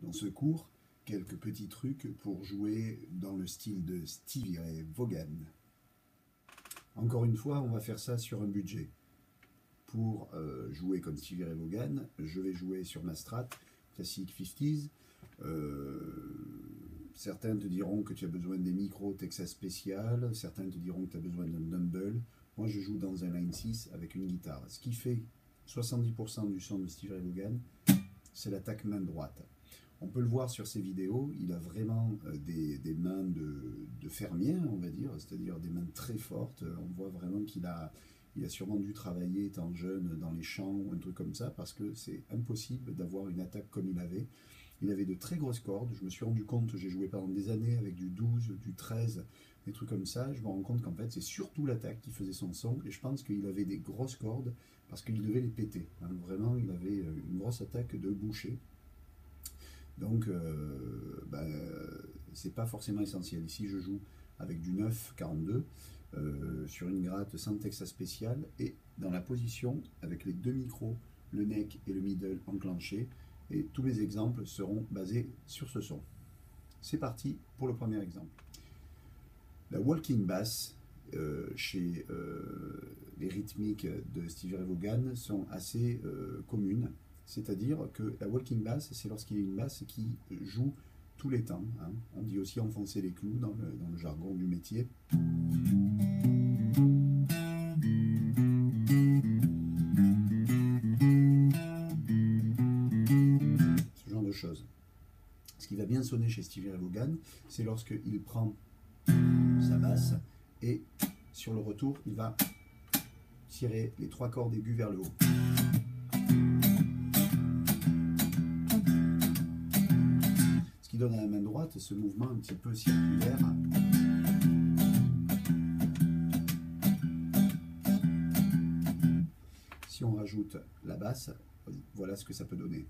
dans ce cours quelques petits trucs pour jouer dans le style de Stevie Ray Vaughan. Encore une fois, on va faire ça sur un budget. Pour jouer comme Stevie Ray Vaughan, je vais jouer sur ma Strat classique 50s. Certains te diront que tu as besoin des micros Texas Special, certains te diront que tu as besoin d'un Dumble. Moi, je joue dans un Line 6 avec une guitare. Ce qui fait 70% du son de Stevie Ray Vaughan, c'est l'attaque main droite. On peut le voir sur ses vidéos, il a vraiment des mains de fermier, on va dire, c'est-à-dire des mains très fortes. On voit vraiment qu'il a sûrement dû travailler étant jeune dans les champs ou un truc comme ça, parce que c'est impossible d'avoir une attaque comme il avait. Il avait de très grosses cordes, je me suis rendu compte, j'ai joué pendant des années avec du 12, du 13, des trucs comme ça, je me rends compte qu'en fait c'est surtout l'attaque qui faisait son son, et je pense qu'il avait des grosses cordes parce qu'il devait les péter. Hein. Vraiment, il avait une grosse attaque de boucher. Donc, c'est pas forcément essentiel. Ici, je joue avec du 9-42 sur une gratte sans Texas Special et dans la position avec les deux micros, le neck et le middle enclenchés. Et tous mes exemples seront basés sur ce son. C'est parti pour le premier exemple. La walking bass chez les rythmiques de Stevie Ray Vaughan sont assez communes. C'est-à-dire que la walking bass, c'est lorsqu'il y a une basse qui joue tous les temps. Hein. On dit aussi enfoncer les clous dans le jargon du métier. Ce genre de choses. Ce qui va bien sonner chez Stevie Ray Vaughan, c'est lorsqu'il prend sa basse et sur le retour, il va tirer les trois cordes aiguës vers le haut. Qui donne à la main droite ce mouvement un petit peu circulaire. Si on rajoute la basse, voilà ce que ça peut donner.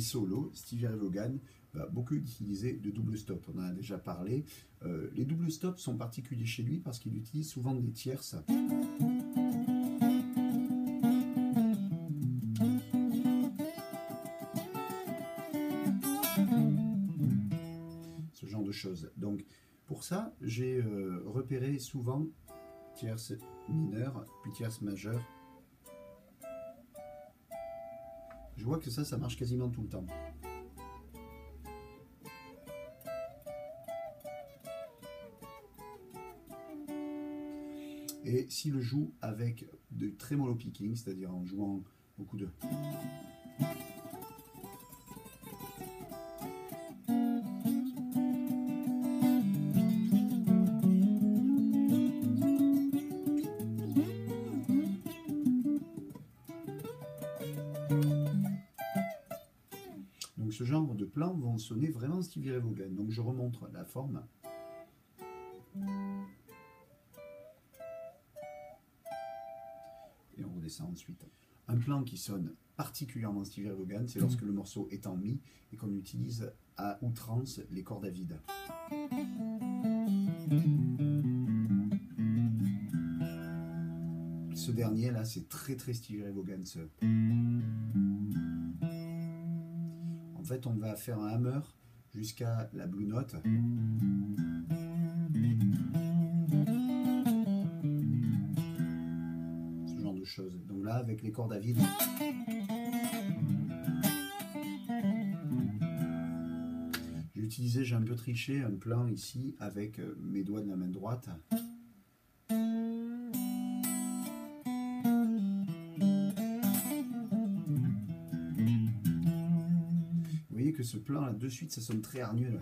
Solo, Stevie Ray Vaughan va beaucoup utiliser de double stop, on en a déjà parlé. Les double stops sont particuliers chez lui parce qu'il utilise souvent des tierces. Ce genre de choses. Donc pour ça, j'ai repéré souvent tierce mineure, puis tierce majeure. Je vois que ça marche quasiment tout le temps. Et s'il le joue avec de tremolo picking, c'est-à-dire en jouant beaucoup de... Donc ce genre de plans vont sonner vraiment Stevie Ray Vaughan. Donc je remontre la forme. Et on redescend ensuite. Un plan qui sonne particulièrement Stevie Ray Vaughan, c'est lorsque le morceau est en mi et qu'on utilise à outrance les cordes à vide. Ce dernier là, c'est très Stevie Ray Vaughan. En fait, on va faire un hammer jusqu'à la blue note. Ce genre de choses. Donc là, avec les cordes à vide. J'ai utilisé, j'ai un peu triché, un plan ici avec mes doigts de la main droite. Vous voyez que ce plan là de suite ça sonne très hargneux là.